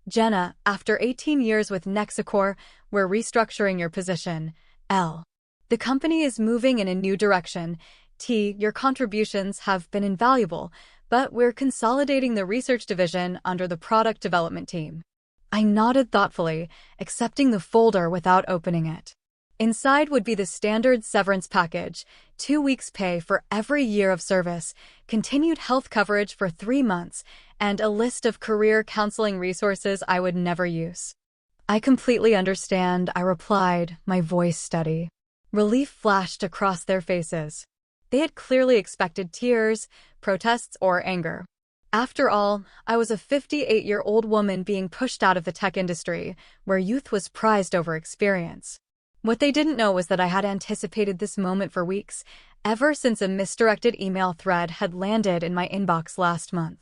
Jenna, after 18 years with Nexicor, we're restructuring your position. L. The company is moving in a new direction. T. Your contributions have been invaluable, but we're consolidating the research division under the product development team. I nodded thoughtfully, accepting the folder without opening it. Inside would be the standard severance package, 2 weeks' pay for every year of service, continued health coverage for 3 months, and a list of career counseling resources I would never use. I completely understand, I replied, my voice steady. Relief flashed across their faces. They had clearly expected tears, protests, or anger. After all, I was a 58-year-old woman being pushed out of the tech industry, where youth was prized over experience. What they didn't know was that I had anticipated this moment for weeks, ever since a misdirected email thread had landed in my inbox last month.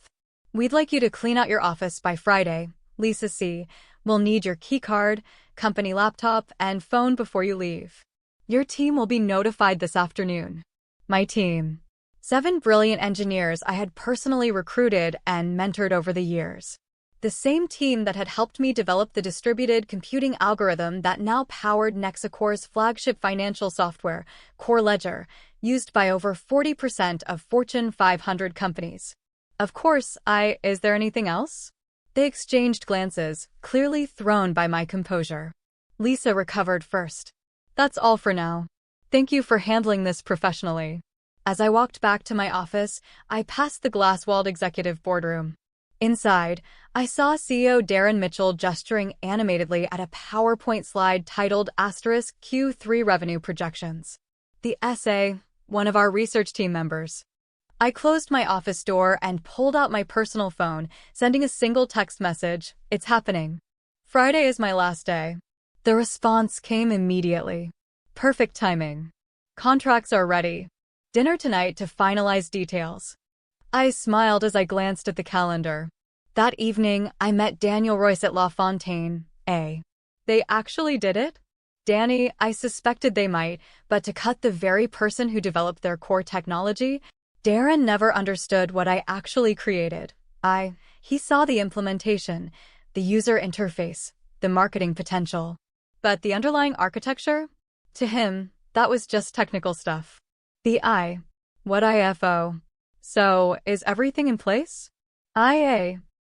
We'd like you to clean out your office by Friday, Lisa C. We'll need your keycard, company laptop, and phone before you leave. Your team will be notified this afternoon. My team. 7 brilliant engineers I had personally recruited and mentored over the years. The same team that had helped me develop the distributed computing algorithm that now powered Nexicor's flagship financial software, Core Ledger, used by over 40% of Fortune 500 companies. Of course, is there anything else? They exchanged glances, clearly thrown by my composure. Lisa recovered first. That's all for now. Thank you for handling this professionally. As I walked back to my office, I passed the glass-walled executive boardroom. Inside, I saw CEO Darren Mitchell gesturing animatedly at a PowerPoint slide titled *Q3 Revenue Projections. The SA, one of our research team members. I closed my office door and pulled out my personal phone, sending a single text message, "It's happening. Friday is my last day." The response came immediately. Perfect timing. Contracts are ready. Dinner tonight to finalize details. I smiled as I glanced at the calendar. That evening, I met Daniel Royce at La Fontaine, A. They actually did it? Danny, I suspected they might, but to cut the very person who developed their core technology, Darren never understood what I actually created. He saw the implementation, the user interface, the marketing potential. But the underlying architecture? To him, that was just technical stuff. What IFO? So, is everything in place?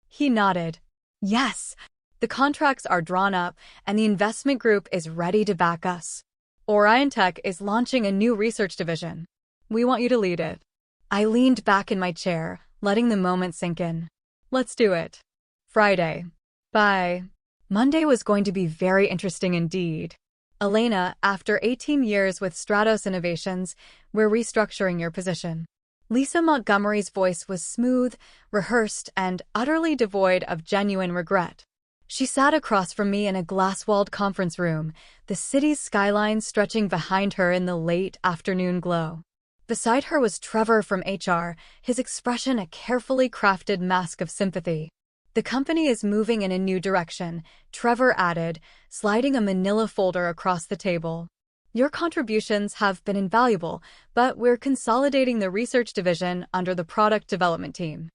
He nodded. Yes. The contracts are drawn up, and the investment group is ready to back us. Orion Tech is launching a new research division. We want you to lead it. I leaned back in my chair, letting the moment sink in. Let's do it. Friday. Bye. Monday was going to be very interesting indeed. Elena, after 18 years with Stratos Innovations, we're restructuring your position. Lisa Montgomery's voice was smooth, rehearsed, and utterly devoid of genuine regret. She sat across from me in a glass-walled conference room, the city's skyline stretching behind her in the late afternoon glow. Beside her was Trevor from HR, his expression a carefully crafted mask of sympathy. The company is moving in a new direction, Trevor added, sliding a manila folder across the table. Your contributions have been invaluable, but we're consolidating the research division under the product development team.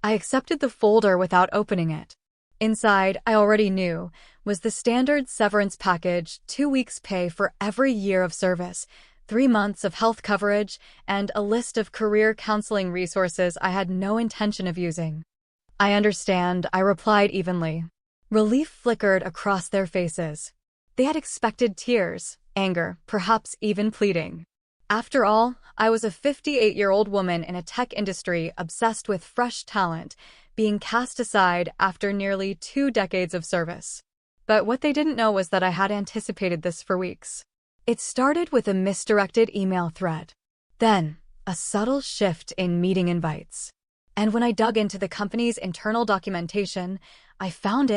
I accepted the folder without opening it. Inside, I already knew, was the standard severance package, 2 weeks' pay for every year of service, 3 months of health coverage, and a list of career counseling resources I had no intention of using. I understand, I replied evenly. Relief flickered across their faces. They had expected tears, anger, perhaps even pleading. After all, I was a 58-year-old woman in a tech industry obsessed with fresh talent, being cast aside after nearly 2 decades of service. But what they didn't know was that I had anticipated this for weeks. It started with a misdirected email thread. Then, a subtle shift in meeting invites. And when I dug into the company's internal documentation, I found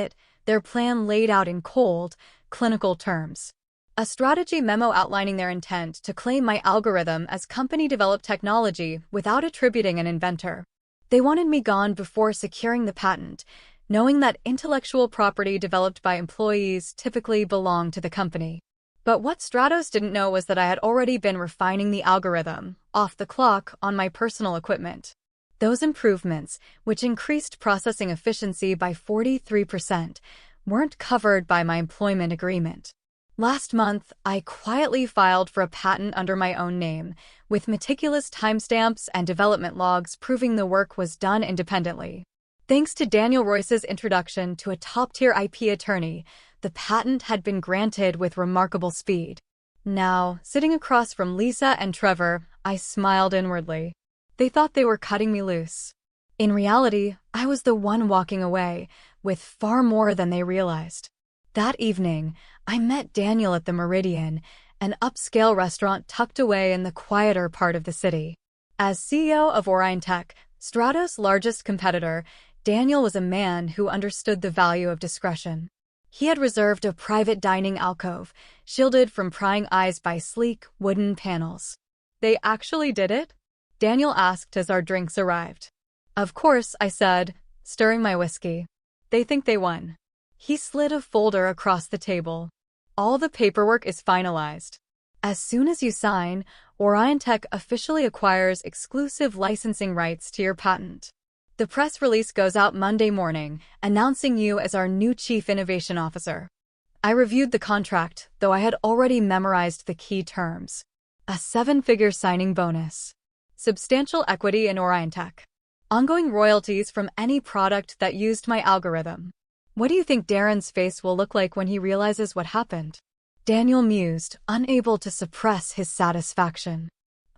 their plan laid out in cold, clinical terms. A strategy memo outlining their intent to claim my algorithm as company-developed technology without attributing an inventor. They wanted me gone before securing the patent, knowing that intellectual property developed by employees typically belonged to the company. But what Stratos didn't know was that I had already been refining the algorithm, off the clock, on my personal equipment. Those improvements, which increased processing efficiency by 43%, weren't covered by my employment agreement. Last month, I quietly filed for a patent under my own name, with meticulous timestamps and development logs proving the work was done independently. Thanks to Daniel Royce's introduction to a top-tier IP attorney, the patent had been granted with remarkable speed. Now, sitting across from Lisa and Trevor, I smiled inwardly. They thought they were cutting me loose. In reality, I was the one walking away, with far more than they realized. That evening, I met Daniel at the Meridian, an upscale restaurant tucked away in the quieter part of the city. As CEO of Orion Tech, Stratos' largest competitor, Daniel was a man who understood the value of discretion. He had reserved a private dining alcove, shielded from prying eyes by sleek, wooden panels. "They actually did it?" Daniel asked as our drinks arrived. "Of course," I said, stirring my whiskey. "They think they won." He slid a folder across the table. "All the paperwork is finalized. As soon as you sign, Orion Tech officially acquires exclusive licensing rights to your patent. The press release goes out Monday morning, announcing you as our new Chief Innovation Officer." I reviewed the contract, though I had already memorized the key terms. A 7-figure signing bonus. Substantial equity in Orion Tech. Ongoing royalties from any product that used my algorithm. "What do you think Darren's face will look like when he realizes what happened?" Daniel mused, unable to suppress his satisfaction.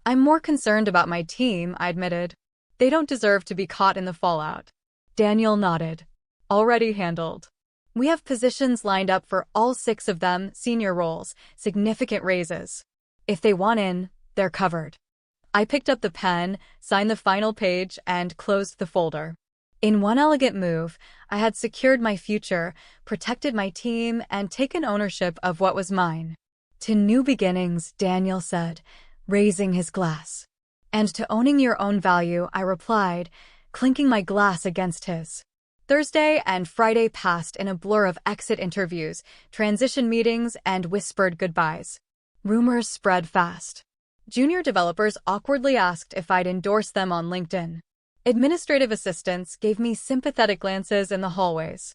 "I'm more concerned about my team," I admitted. "They don't deserve to be caught in the fallout." Daniel nodded. "Already handled. We have positions lined up for all 6 of them, senior roles, significant raises. If they want in, they're covered." I picked up the pen, signed the final page, and closed the folder. In one elegant move, I had secured my future, protected my team, and taken ownership of what was mine. "To new beginnings," Daniel said, raising his glass. "And to owning your own value," I replied, clinking my glass against his. Thursday and Friday passed in a blur of exit interviews, transition meetings, and whispered goodbyes. Rumors spread fast. Junior developers awkwardly asked if I'd endorse them on LinkedIn. Administrative assistants gave me sympathetic glances in the hallways.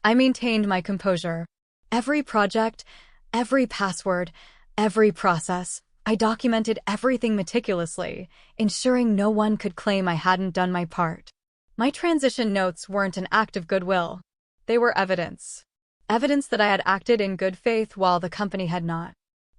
I maintained my composure. Every project, every password, every process, I documented everything meticulously, ensuring no one could claim I hadn't done my part. My transition notes weren't an act of goodwill. They were evidence. Evidence that I had acted in good faith while the company had not.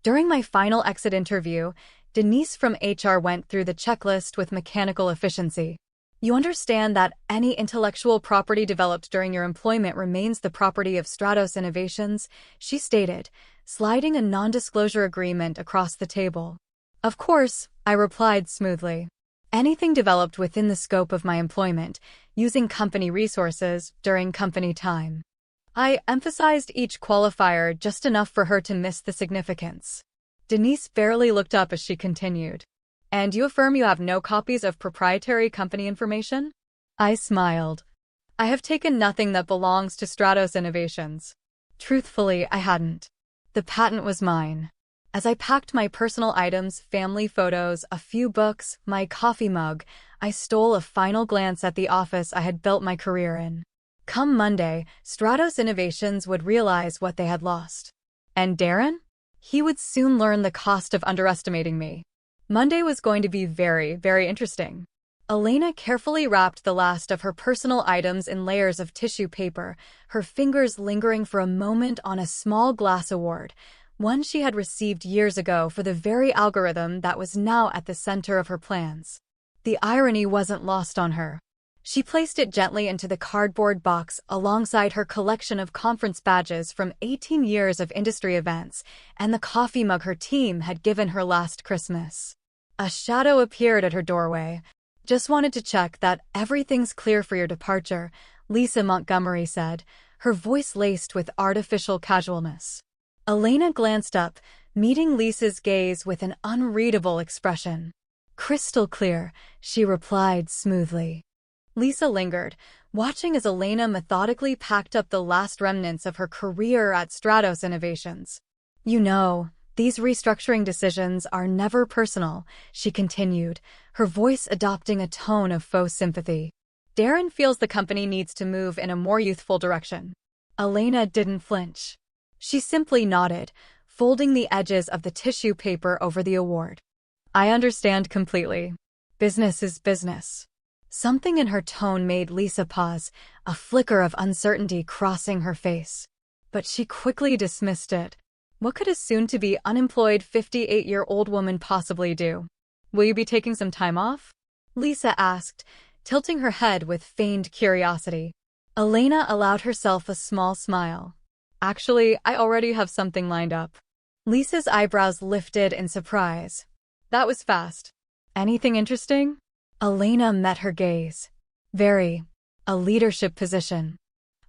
During my final exit interview, Denise from HR went through the checklist with mechanical efficiency. "You understand that any intellectual property developed during your employment remains the property of Stratos Innovations," she stated, sliding a non-disclosure agreement across the table. "Of course," I replied smoothly. "Anything developed within the scope of my employment, using company resources during company time." I emphasized each qualifier just enough for her to miss the significance. Denise barely looked up as she continued. "And you affirm you have no copies of proprietary company information?" I smiled. "I have taken nothing that belongs to Stratos Innovations." Truthfully, I hadn't. The patent was mine. As I packed my personal items, family photos, a few books, my coffee mug, I stole a final glance at the office I had built my career in. Come Monday, Stratos Innovations would realize what they had lost. And Darren? He would soon learn the cost of underestimating me. Monday was going to be very, very interesting. Elena carefully wrapped the last of her personal items in layers of tissue paper, her fingers lingering for a moment on a small glass award, one she had received years ago for the very algorithm that was now at the center of her plans. The irony wasn't lost on her. She placed it gently into the cardboard box alongside her collection of conference badges from 18 years of industry events and the coffee mug her team had given her last Christmas. A shadow appeared at her doorway. "Just wanted to check that everything's clear for your departure," Lisa Montgomery said, her voice laced with artificial casualness. Elena glanced up, meeting Lisa's gaze with an unreadable expression. "Crystal clear," she replied smoothly. Lisa lingered, watching as Elena methodically packed up the last remnants of her career at Stratos Innovations. "You know," These restructuring decisions are never personal, she continued, her voice adopting a tone of faux sympathy. Darren feels the company needs to move in a more youthful direction. Elena didn't flinch. She simply nodded, folding the edges of the tissue paper over the award. I understand completely. Business is business. Something in her tone made Lisa pause, a flicker of uncertainty crossing her face. But she quickly dismissed it. What could a soon-to-be unemployed 58-year-old woman possibly do? Will you be taking some time off? Lisa asked, tilting her head with feigned curiosity. Elena allowed herself a small smile. Actually, I already have something lined up. Lisa's eyebrows lifted in surprise. That was fast. Anything interesting? Elena met her gaze. Very. A leadership position.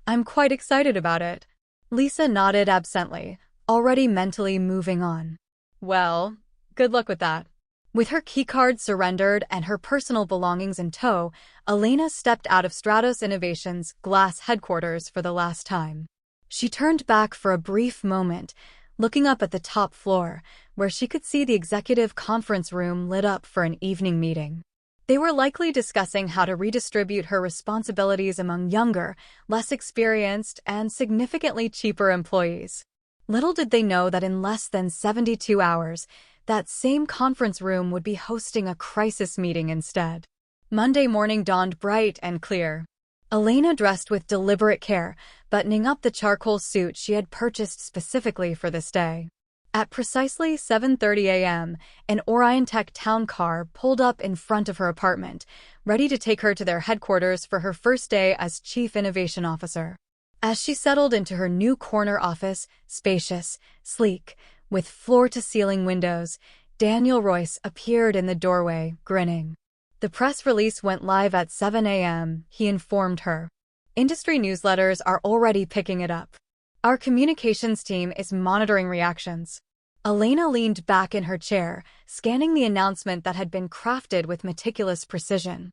I'm quite excited about it. Lisa nodded absently, already mentally moving on. Well, good luck with that. With her keycard surrendered and her personal belongings in tow, Elena stepped out of Stratos Innovations' glass headquarters for the last time. She turned back for a brief moment, looking up at the top floor, where she could see the executive conference room lit up for an evening meeting. They were likely discussing how to redistribute her responsibilities among younger, less experienced, and significantly cheaper employees. Little did they know that in less than 72 hours, that same conference room would be hosting a crisis meeting instead. Monday morning dawned bright and clear. Elena dressed with deliberate care, buttoning up the charcoal suit she had purchased specifically for this day. At precisely 7:30 a.m., an Orion Tech town car pulled up in front of her apartment, ready to take her to their headquarters for her first day as Chief Innovation Officer. As she settled into her new corner office, spacious, sleek, with floor-to-ceiling windows, Daniel Royce appeared in the doorway, grinning. The press release went live at 7 a.m., he informed her. Industry newsletters are already picking it up. Our communications team is monitoring reactions. Elena leaned back in her chair, scanning the announcement that had been crafted with meticulous precision.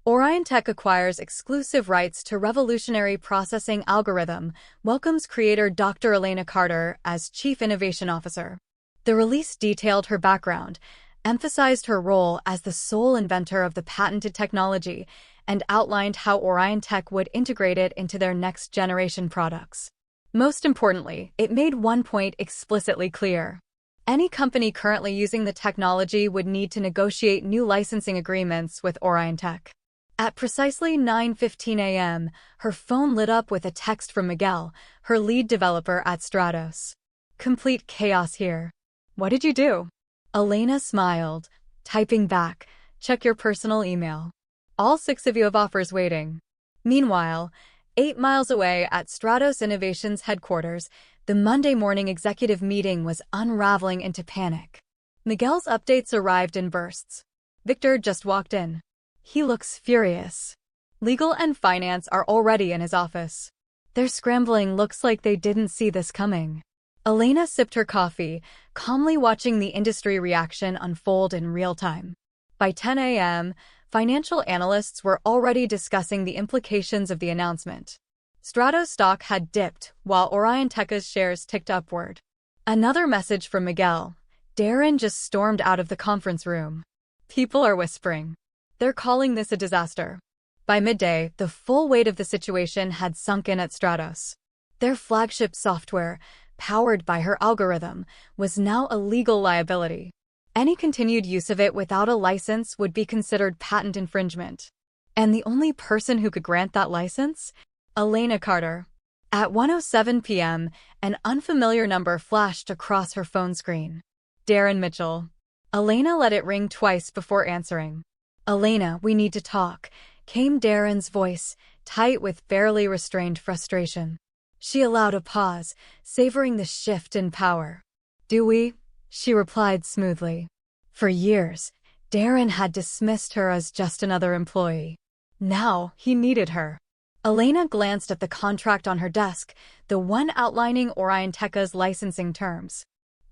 Orion Tech acquires exclusive rights to revolutionary processing algorithm, welcomes creator Dr. Elena Carter as Chief Innovation Officer. The release detailed her background, emphasized her role as the sole inventor of the patented technology, and outlined how Orion Tech would integrate it into their next-generation products. Most importantly, it made one point explicitly clear. Any company currently using the technology would need to negotiate new licensing agreements with Orion Tech. At precisely 9:15 a.m., her phone lit up with a text from Miguel, her lead developer at Stratos. Complete chaos here. What did you do? Elena smiled, typing back, check your personal email. All 6 of you have offers waiting. Meanwhile, 8 miles away at Stratos Innovations headquarters, the Monday morning executive meeting was unraveling into panic. Miguel's updates arrived in bursts. Victor just walked in. He looks furious. Legal and finance are already in his office. Their scrambling looks like they didn't see this coming. Elena sipped her coffee, calmly watching the industry reaction unfold in real time. By 10 a.m., financial analysts were already discussing the implications of the announcement. Stratos stock had dipped, while Orion Tech's shares ticked upward. Another message from Miguel. Darren just stormed out of the conference room. People are whispering. They're calling this a disaster. By midday, the full weight of the situation had sunk in at Stratos. Their flagship software, powered by her algorithm, was now a legal liability. Any continued use of it without a license would be considered patent infringement. And the only person who could grant that license? Elena Carter. At 1:07 p.m., an unfamiliar number flashed across her phone screen. Darren Mitchell. Elena let it ring twice before answering. Elena, we need to talk, came Darren's voice, tight with barely restrained frustration. She allowed a pause, savoring the shift in power. Do we? She replied smoothly. For years, Darren had dismissed her as just another employee. Now, he needed her. Elena glanced at the contract on her desk, the one outlining Orion Tech's licensing terms.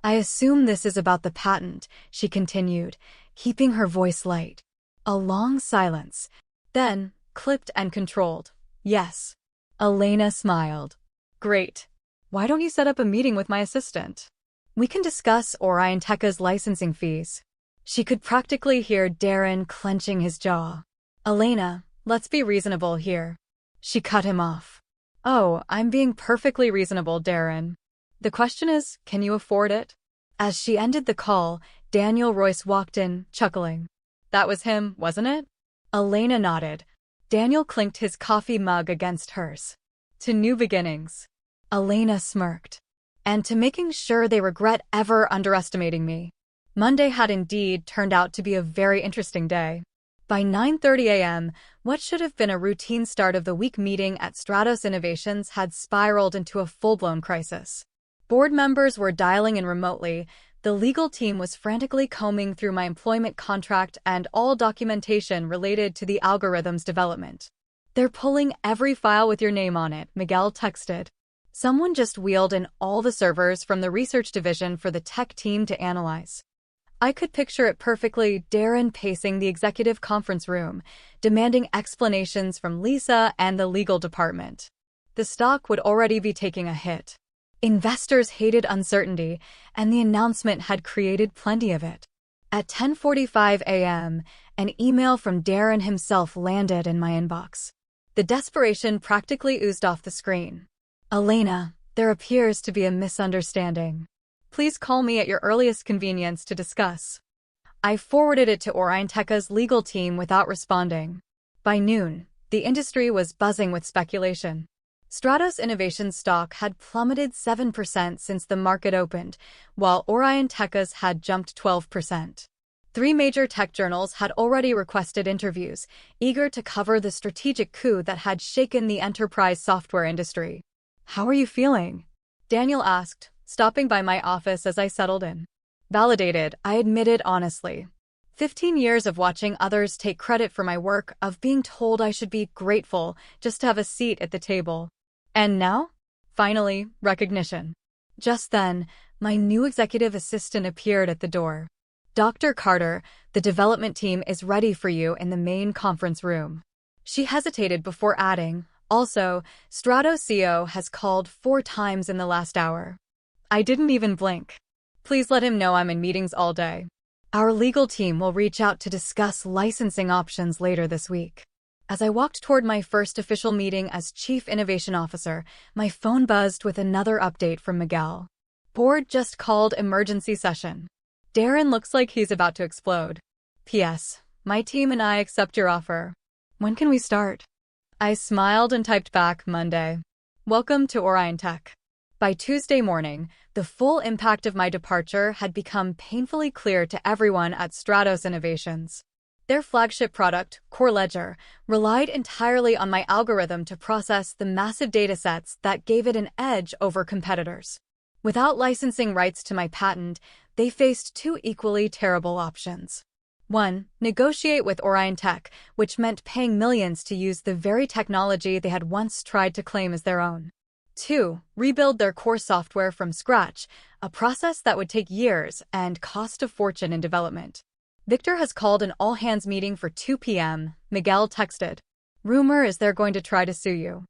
I assume this is about the patent, she continued, keeping her voice light. A long silence. Then, clipped and controlled. Yes. Elena smiled. Great. Why don't you set up a meeting with my assistant? We can discuss Orion Tech's licensing fees. She could practically hear Darren clenching his jaw. Elena, let's be reasonable here. She cut him off. Oh, I'm being perfectly reasonable, Darren. The question is, can you afford it? As she ended the call, Daniel Royce walked in, chuckling. That was him, wasn't it? Elena nodded. Daniel clinked his coffee mug against hers. To new beginnings. Elena smirked. And to making sure they regret ever underestimating me. Monday had indeed turned out to be a very interesting day. By 9:30 a.m., what should have been a routine start of the week meeting at Stratos Innovations had spiraled into a full-blown crisis. Board members were dialing in remotely, the legal team was frantically combing through my employment contract and all documentation related to the algorithm's development. They're pulling every file with your name on it, Miguel texted. Someone just wheeled in all the servers from the research division for the tech team to analyze. I could picture it perfectly, Darren pacing the executive conference room, demanding explanations from Lisa and the legal department. The stock would already be taking a hit. Investors hated uncertainty, and the announcement had created plenty of it. At 10:45 a.m., an email from Darren himself landed in my inbox. The desperation practically oozed off the screen. Elena, there appears to be a misunderstanding. Please call me at your earliest convenience to discuss. I forwarded it to Orion Tech's legal team without responding. By noon, the industry was buzzing with speculation. Stratos Innovations stock had plummeted 7% since the market opened, while Orion Tech's had jumped 12%. 3 major tech journals had already requested interviews, eager to cover the strategic coup that had shaken the enterprise software industry. How are you feeling? Daniel asked, stopping by my office as I settled in. Validated, I admitted honestly. 15 years of watching others take credit for my work, of being told I should be grateful just to have a seat at the table. And now? Finally, recognition. Just then, my new executive assistant appeared at the door. Dr. Carter, the development team is ready for you in the main conference room. She hesitated before adding, also, Stratos CEO has called 4 times in the last hour. I didn't even blink. Please let him know I'm in meetings all day. Our legal team will reach out to discuss licensing options later this week. As I walked toward my first official meeting as Chief Innovation Officer, my phone buzzed with another update from Miguel. Board just called emergency session. Darren looks like he's about to explode. P.S. My team and I accept your offer. When can we start? I smiled and typed back Monday. Welcome to Orion Tech. By Tuesday morning, the full impact of my departure had become painfully clear to everyone at Stratos Innovations. Their flagship product, Core Ledger, relied entirely on my algorithm to process the massive datasets that gave it an edge over competitors. Without licensing rights to my patent, they faced 2 equally terrible options. 1. Negotiate with Orion Tech, which meant paying millions to use the very technology they had once tried to claim as their own. 2. Rebuild their core software from scratch, a process that would take years and cost a fortune in development. Victor has called an all-hands meeting for 2 p.m., Miguel texted. Rumor is they're going to try to sue you.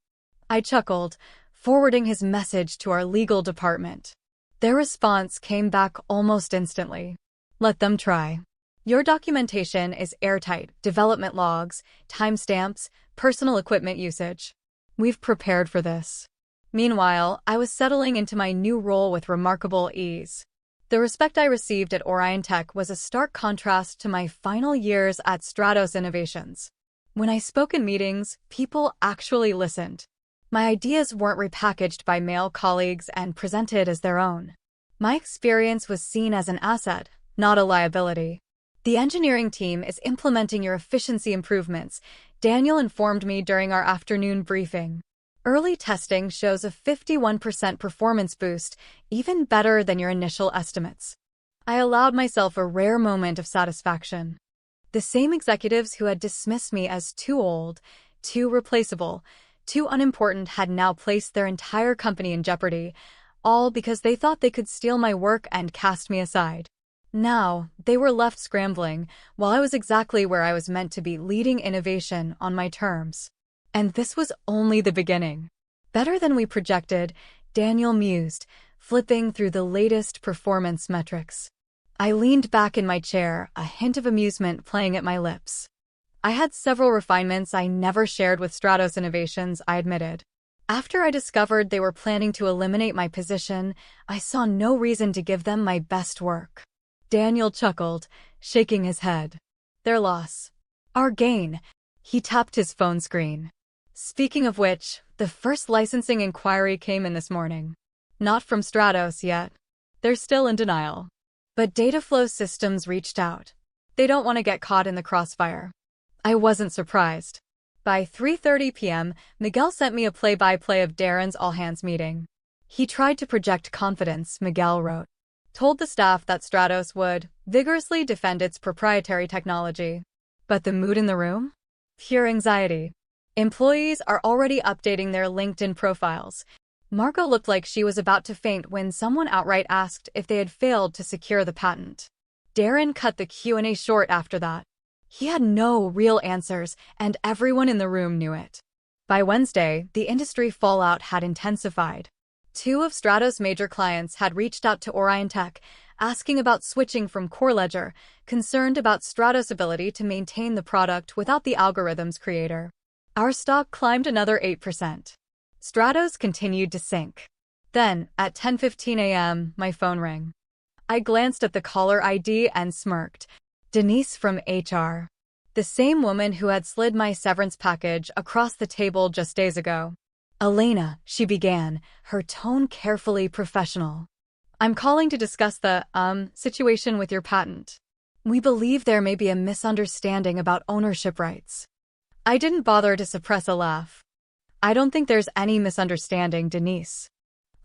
I chuckled, forwarding his message to our legal department. Their response came back almost instantly. Let them try. Your documentation is airtight, development logs, timestamps, personal equipment usage. We've prepared for this. Meanwhile, I was settling into my new role with remarkable ease. The respect I received at Orion Tech was a stark contrast to my final years at Stratos Innovations. When I spoke in meetings, people actually listened. My ideas weren't repackaged by male colleagues and presented as their own. My experience was seen as an asset, not a liability. The engineering team is implementing your efficiency improvements, Daniel informed me during our afternoon briefing. Early testing shows a 51% performance boost, even better than your initial estimates. I allowed myself a rare moment of satisfaction. The same executives who had dismissed me as too old, too replaceable, too unimportant had now placed their entire company in jeopardy, all because they thought they could steal my work and cast me aside. Now, they were left scrambling, while I was exactly where I was meant to be, leading innovation on my terms. And this was only the beginning. Better than we projected, Daniel mused, flipping through the latest performance metrics. I leaned back in my chair, a hint of amusement playing at my lips. I had several refinements I never shared with Stratos Innovations, I admitted. After I discovered they were planning to eliminate my position, I saw no reason to give them my best work. Daniel chuckled, shaking his head. Their loss. Our gain. He tapped his phone screen. Speaking of which, the first licensing inquiry came in this morning. Not from Stratos yet. They're still in denial. But Dataflow Systems reached out. They don't want to get caught in the crossfire. I wasn't surprised. By 3:30 p.m., Miguel sent me a play-by-play of Darren's all-hands meeting. He tried to project confidence, Miguel wrote. Told the staff that Stratos would vigorously defend its proprietary technology. But the mood in the room? Pure anxiety. Employees are already updating their LinkedIn profiles. Margot looked like she was about to faint when someone outright asked if they had failed to secure the patent. Darren cut the Q&A short after that. He had no real answers, and everyone in the room knew it. By Wednesday, the industry fallout had intensified. 2 of Stratos' major clients had reached out to Orion Tech, asking about switching from Core Ledger, concerned about Stratos' ability to maintain the product without the algorithm's creator. Our stock climbed another 8%. Stratos continued to sink. Then, at 10:15 a.m., my phone rang. I glanced at the caller ID and smirked. Denise from HR. The same woman who had slid my severance package across the table just days ago. Elena, she began, her tone carefully professional. I'm calling to discuss the, situation with your patent. We believe there may be a misunderstanding about ownership rights. I didn't bother to suppress a laugh. I don't think there's any misunderstanding, Denise.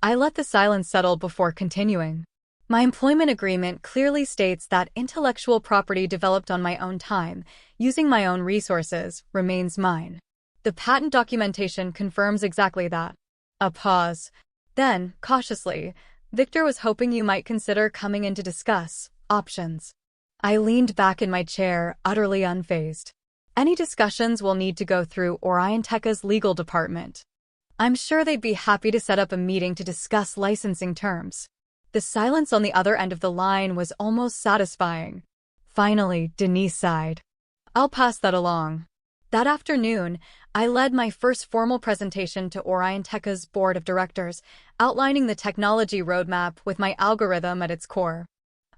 I let the silence settle before continuing. My employment agreement clearly states that intellectual property developed on my own time, using my own resources, remains mine. The patent documentation confirms exactly that. A pause. Then, cautiously, Victor was hoping you might consider coming in to discuss options. I leaned back in my chair, utterly unfazed. Any discussions will need to go through Orion Tech's legal department. I'm sure they'd be happy to set up a meeting to discuss licensing terms. The silence on the other end of the line was almost satisfying. Finally, Denise sighed. I'll pass that along. That afternoon, I led my first formal presentation to Orion Tech's board of directors, outlining the technology roadmap with my algorithm at its core.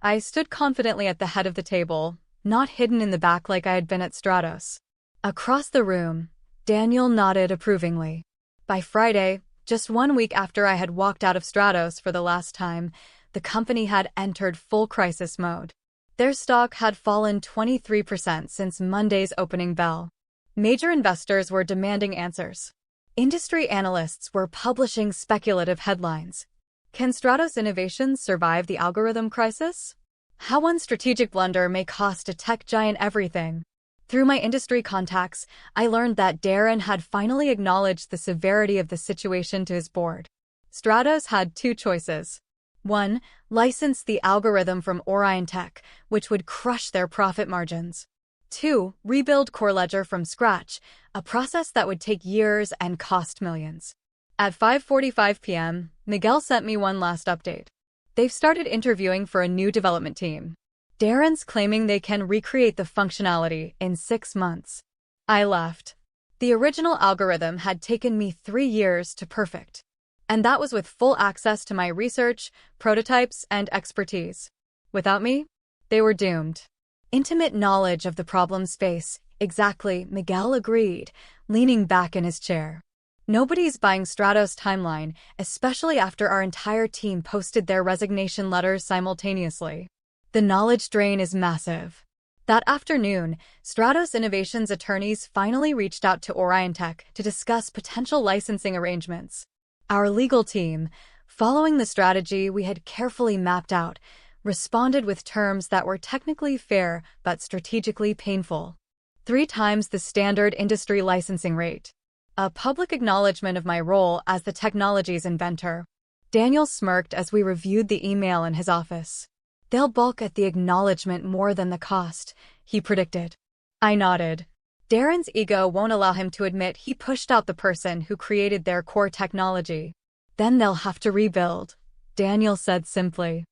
I stood confidently at the head of the table, not hidden in the back like I had been at Stratos. Across the room, Daniel nodded approvingly. By Friday, just 1 week after I had walked out of Stratos for the last time, the company had entered full crisis mode. Their stock had fallen 23% since Monday's opening bell. Major investors were demanding answers. Industry analysts were publishing speculative headlines. Can Stratos Innovations survive the algorithm crisis? How one strategic blunder may cost a tech giant everything. Through my industry contacts, I learned that Darren had finally acknowledged the severity of the situation to his board. Stratos had 2 choices. 1, license the algorithm from Orion Tech, which would crush their profit margins. 2, rebuild Core Ledger from scratch, a process that would take years and cost millions. At 5:45 p.m., Miguel sent me one last update. They've started interviewing for a new development team. Darren's claiming they can recreate the functionality in 6 months. I laughed. The original algorithm had taken me 3 years to perfect. And that was with full access to my research, prototypes, and expertise. Without me, they were doomed. Intimate knowledge of the problem space, exactly, Miguel agreed, leaning back in his chair. Nobody's buying Stratos' timeline, especially after our entire team posted their resignation letters simultaneously. The knowledge drain is massive. That afternoon, Stratos Innovations attorneys finally reached out to Orion Tech to discuss potential licensing arrangements. Our legal team, following the strategy we had carefully mapped out, responded with terms that were technically fair but strategically painful. 3 times the standard industry licensing rate. A public acknowledgement of my role as the technology's inventor. Daniel smirked as we reviewed the email in his office. They'll balk at the acknowledgement more than the cost, he predicted. I nodded. Darren's ego won't allow him to admit he pushed out the person who created their core technology. Then they'll have to rebuild. Daniel said simply.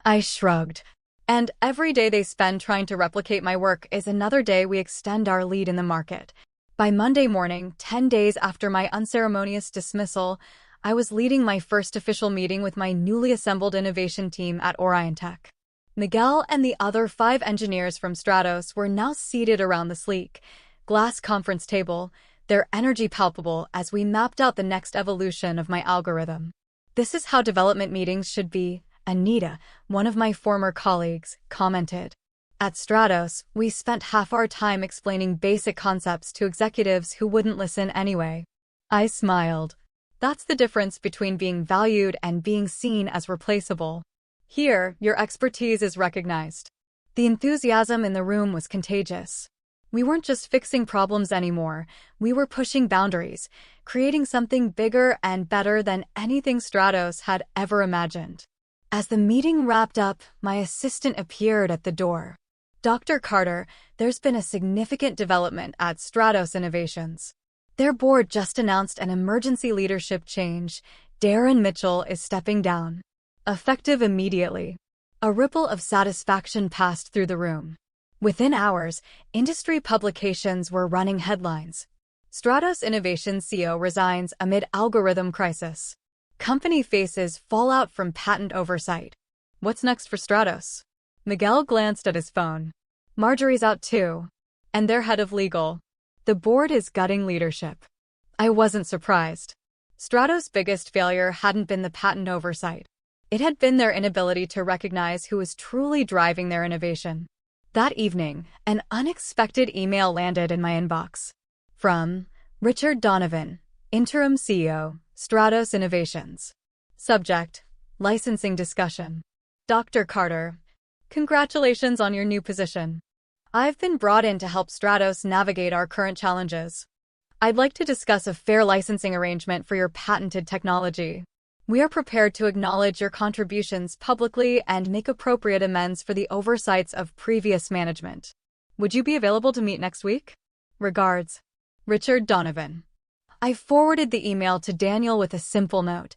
I shrugged. And every day they spend trying to replicate my work is another day we extend our lead in the market. By Monday morning, 10 days after my unceremonious dismissal, I was leading my first official meeting with my newly assembled innovation team at Orion Tech. Miguel and the other 5 engineers from Stratos were now seated around the sleek, glass conference table, their energy palpable as we mapped out the next evolution of my algorithm. This is how development meetings should be, Anita, one of my former colleagues, commented. At Stratos, we spent half our time explaining basic concepts to executives who wouldn't listen anyway. I smiled. That's the difference between being valued and being seen as replaceable. Here, your expertise is recognized. The enthusiasm in the room was contagious. We weren't just fixing problems anymore, we were pushing boundaries, creating something bigger and better than anything Stratos had ever imagined. As the meeting wrapped up, my assistant appeared at the door. Dr. Carter, there's been a significant development at Stratos Innovations. Their board just announced an emergency leadership change. Darren Mitchell is stepping down. Effective immediately. A ripple of satisfaction passed through the room. Within hours, industry publications were running headlines. Stratos Innovations CEO resigns amid algorithm crisis. Company faces fallout from patent oversight. What's next for Stratos? Miguel glanced at his phone. Marjorie's out too. And their head of legal. The board is gutting leadership. I wasn't surprised. Stratos' biggest failure hadn't been the patent oversight. It had been their inability to recognize who was truly driving their innovation. That evening, an unexpected email landed in my inbox. From Richard Donovan, Interim CEO, Stratos Innovations. Subject: Licensing Discussion. Dr. Carter, congratulations on your new position. I've been brought in to help Stratos navigate our current challenges. I'd like to discuss a fair licensing arrangement for your patented technology. We are prepared to acknowledge your contributions publicly and make appropriate amends for the oversights of previous management. Would you be available to meet next week? Regards, Richard Donovan. I forwarded the email to Daniel with a simple note.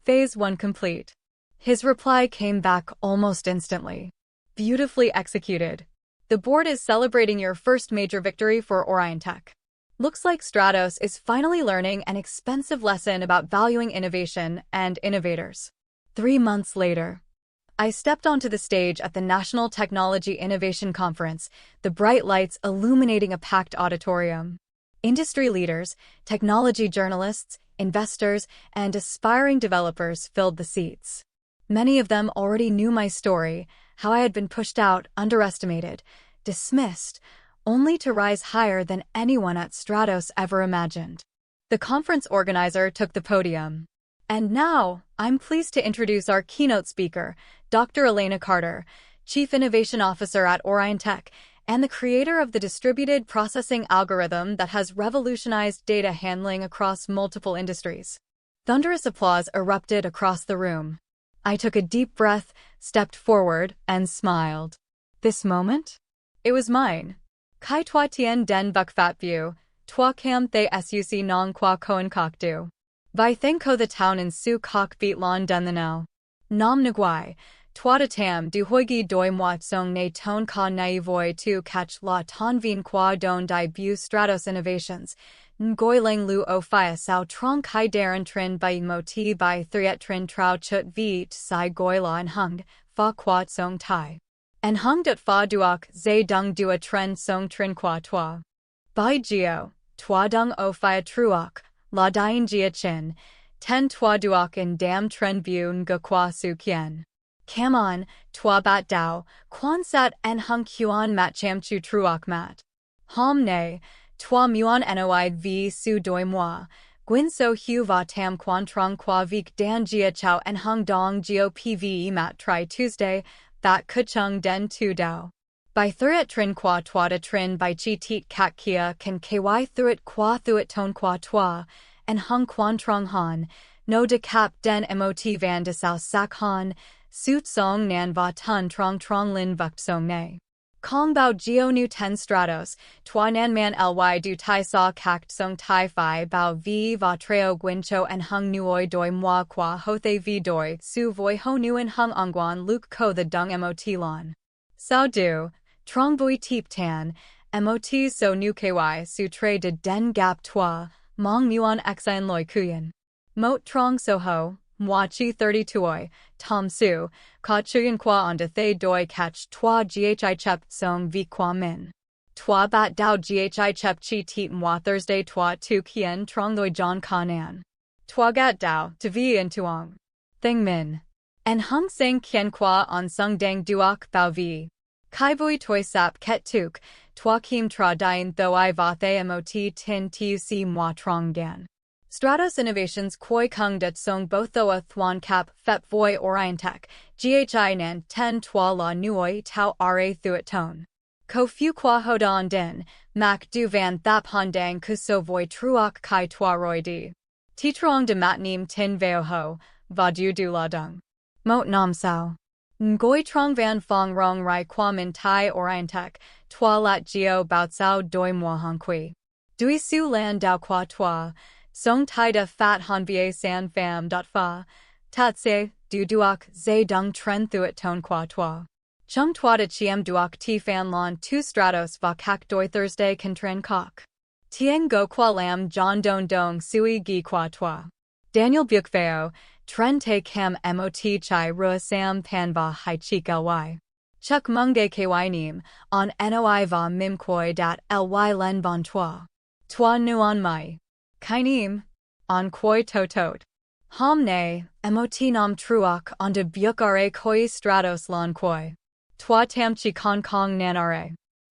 Phase 1 complete. His reply came back almost instantly. Beautifully executed. The board is celebrating your first major victory for Orion Tech. Looks like Stratos is finally learning an expensive lesson about valuing innovation and innovators. 3 months later, I stepped onto the stage at the National Technology Innovation Conference, the bright lights illuminating a packed auditorium. Industry leaders, technology journalists, investors, and aspiring developers filled the seats. Many of them already knew my story, how I had been pushed out, underestimated, dismissed, only to rise higher than anyone at Stratos ever imagined. The conference organizer took the podium. And now, I'm pleased to introduce our keynote speaker, Dr. Elena Carter, Chief Innovation Officer at Orion Tech, and the creator of the distributed processing algorithm that has revolutionized data handling across multiple industries. Thunderous applause erupted across the room. I took a deep breath, stepped forward, and smiled. This moment? It was mine. Kai toi tien den buk fat view, toi cam the suc non qua koen kok du. Vai theng ko the town in su kok beat lon den the now. Nam nguai. Toi tam du hoigi doi mwat song ne ton ka nai voi tu catch la ton vien qua don di bu Stratos Innovations. Ngoi lang lu o phia sao trong kai daran trin by mo ti by thriet trin trao chut viet sai goi la and hung, fa qua song tai. And hung dut fa duok zay dung dua tren song trin qua toi. Bai geo, toi dung o phia truok, la dien jia chin, ten toi duok in dam tren bu nga qua su kien. Cam on, toi bat dao, quan sat en hung huan mat cham chu truok mat. Hom ne, toi muon noi v su doi moi, gwin so hu va tam quan trong qua vik dan jia chow en hung dong geo pve mat tri Tuesday, bat kuchung den tu dao. By thuret trin qua toi da trin by chi tit kat kia can ky thuet qua thuet ton qua toi, en hung quan trong han, no de cap den mot van de sao sak han, suit song nan va tun trong trong lin vukt song ne. Kong bao geo nu 10 stratos, tua nan man ly du tai sa kakt sung tai fi bao vi va treo guincho en hung nuoi doi moi qua hothe vi doi su voi ho nuen hung ongguan luke ko the dung mot lon. Sao du, trong voi teep tan, mot so nu ky su tre de den gap toi, mong muon exin loi kuyen. Mot trong so ho, moi chi 30 tuoi, tom su, ka chuyen qua on de thay doi catch toi ghi chep song vi qua min. Toi bat dao ghi chep chi teep moi Thursday toi tu kien trong doi john ka nan. Toi gat dao, to vi in tuong. Thing min. En hung sing kien qua on sung dang duok bao vi. Kai voi toi sap ket tuk, toi kim tra dien tho I va thay mot tin tuc moi trong gan. Stratos Innovations Koi Kung Det Song Both Thoa Thuan Cap Fep Voi Orientech, GHI Nan Ten Tua La Nuoi Tau Ra Thuat Tone. Ko Fu Qua Hodan Din, Mac Du Van Thap Hondang Kuso Voi Truok Kai Tua Roi Di. Titrong de Matnim Tin Veo Ho, Va Du Du La Dung. Mot Nam Sao. Ngoi Trong Van Fong Rong Rai Qua Min Tai Orientech, Tua Lat Geo Bao Sao Doi Moi Hong Kui. Dui Su Lan Dao Qua Tua. Song tai da fat han va san fam dot fa, tat se, du duok, ze dung tren thuat ton qua toi. Chung tua da chiem duok ti fan lon 2 stratos va kak doi Thursday kan tren kok. Tieng go qua lam john don dong sui gi qua toi. Daniel Buk feo, tren te cam mot chai rua sam pan va hai chik ly. Chuk mung de ky nim, on noi va mim koi dat ly len bon toi. Toi nuon mai. Kainim, on koi totot. Hom ne, mot nam truok on de buk ra koi stratos lon koi. Toi tam chi kong kong nan ra.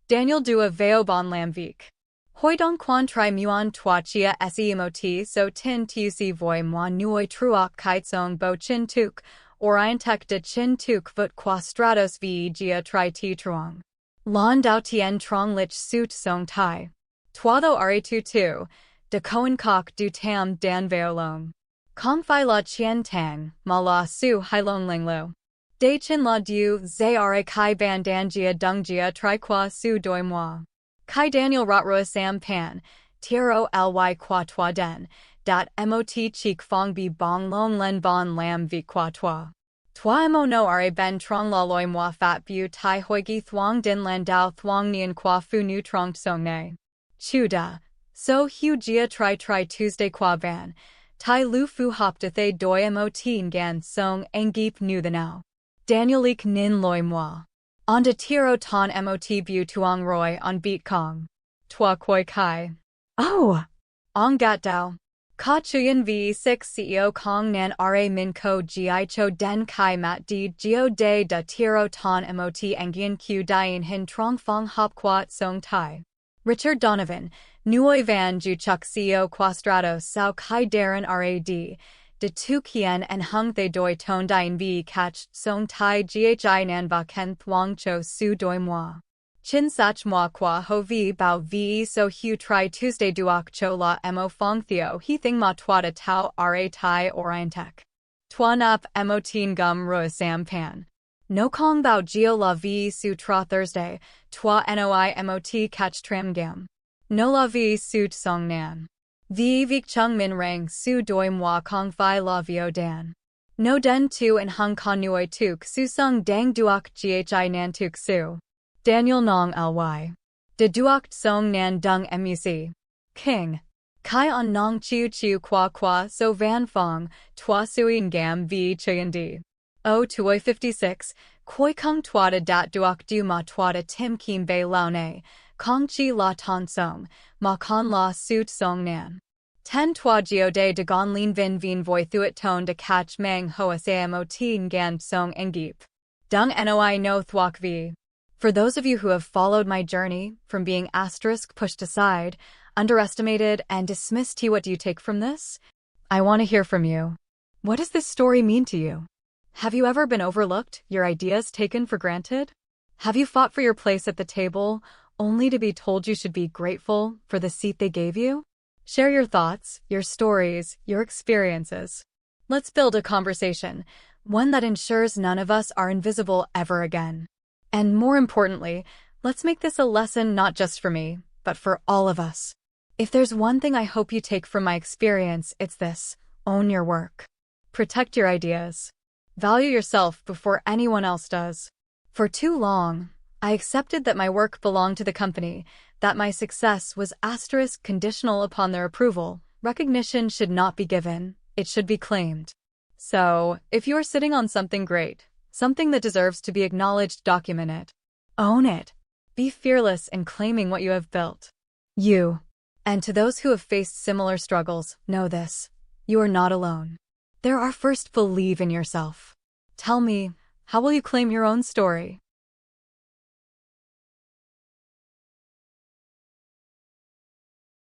Daniel dua veo bon lam vik. Hoi dong quan tri muon toi chia se mot so tin tuc voi moi nuoi truok kite song bo chin tuk, orientech de chin tuk vut qua stratos ve gia tri ti truong. Lon dao tien trong lich suit song tai. Toi tho ra tu tu. De Cohen Kok Du Tam Dan Veo Long. Kong Phi La Chien Tang, Ma La Su Hai Long Ling Lo. De Chin La Du Zara Kai Ban Dan Jia Dung Jia Tri Qua Su Doi Moi. Kai Daniel Rotrua Sam Pan, Tiro Ly Qua Toi Den, Dat Mot Cheek Fong Bi Bong Long Len Bon Lam Vi Qua Toi. Toi Mo No Ra Ben Trong La Loi Moi Fat Bu Tai Hoigi Thuong Din Lan Dao Thuong Nien Qua Fu Nu Trong Song Ne. Chu Da. So hu jia tri Tuesday qua van, tai lu fu hop de thay doi mot gan song engip nu the now. Daniel lik nin loi moi. On de tiro ton mot bu tuong roi on beat kong. Tua koi kai. Oh! Ong gat dao. Ka chuyen ve6 CEO kong nan ra min ko gi cho den kai mat di geo de da tiro ton mot engian q dien hin trong fong hop quat song tai. Richard Donovan, Nuoi Van Ju Chuk CEO Quastrato Sao Kai Darren Rad, De Tu Kien and Hung Thay Doi Ton Dien V Catch Song Tai Ghi Nan Va Ken Thuong Cho Su Doi Moi. Chin Sach Moi Qua Ho Vi Bao Vi So Hu Tri Tuesday Duok Cho La Mo Fong Theo He Thing Ma Tuata Tau Ra Tai Orientech. Tuan Up Motin Gum Rua Sam Pan. No Kong Bao Geo La Vi Su Tra Thursday, Tua Noi Mot Catch Tram Gam. No La Vi Su Song Nan. Vi Vik Chung Min Rang Su Doi Moi Kong Phi La Vio Dan. No Den Tu and Hung Kon Nuoi Tuk Su Sung Dang Duok Ghi Nan Tuk Su. Daniel Nong Ly. De Duok Song Nan Dung Muc. King. Kai On Nong Chiu Chiu Qua Qua So Van Fong, Tua Suin Gam Vi Chuyen Di. O Tuoi 56, Koi Kung Tuata Dat Duok Du Ma Tuata Tim Kim Bei Lao Ne, Kong Chi La Ton Song, Ma Kon La Suit Song Nan. 10 Tua Geo De Gon Lin Vin Vien Voi Thuat Ton De Catch Mang Hoa Samo Tin Gan Song Engip. Dung Noi No Thuok V. For those of you who have followed my journey, from being asterisk pushed aside, underestimated, and dismissed, what do you take from this? I want to hear from you. What does this story mean to you? Have you ever been overlooked, your ideas taken for granted? Have you fought for your place at the table, only to be told you should be grateful for the seat they gave you? Share your thoughts, your stories, your experiences. Let's build a conversation, one that ensures none of us are invisible ever again. And more importantly, Let's make this a lesson not just for me, but for all of us. If there's one thing I hope you take from my experience, it's this: own your work. Protect your ideas. Value yourself before anyone else does. For too long, I accepted that my work belonged to the company, that my success was conditional upon their approval. Recognition should not be given, it should be claimed. So, if you're sitting on something great, something that deserves to be acknowledged, document it. Own it. Be fearless in claiming what you have built. And to those who have faced similar struggles, know this: you are not alone. First, believe in yourself. Tell me, how will you claim your own story?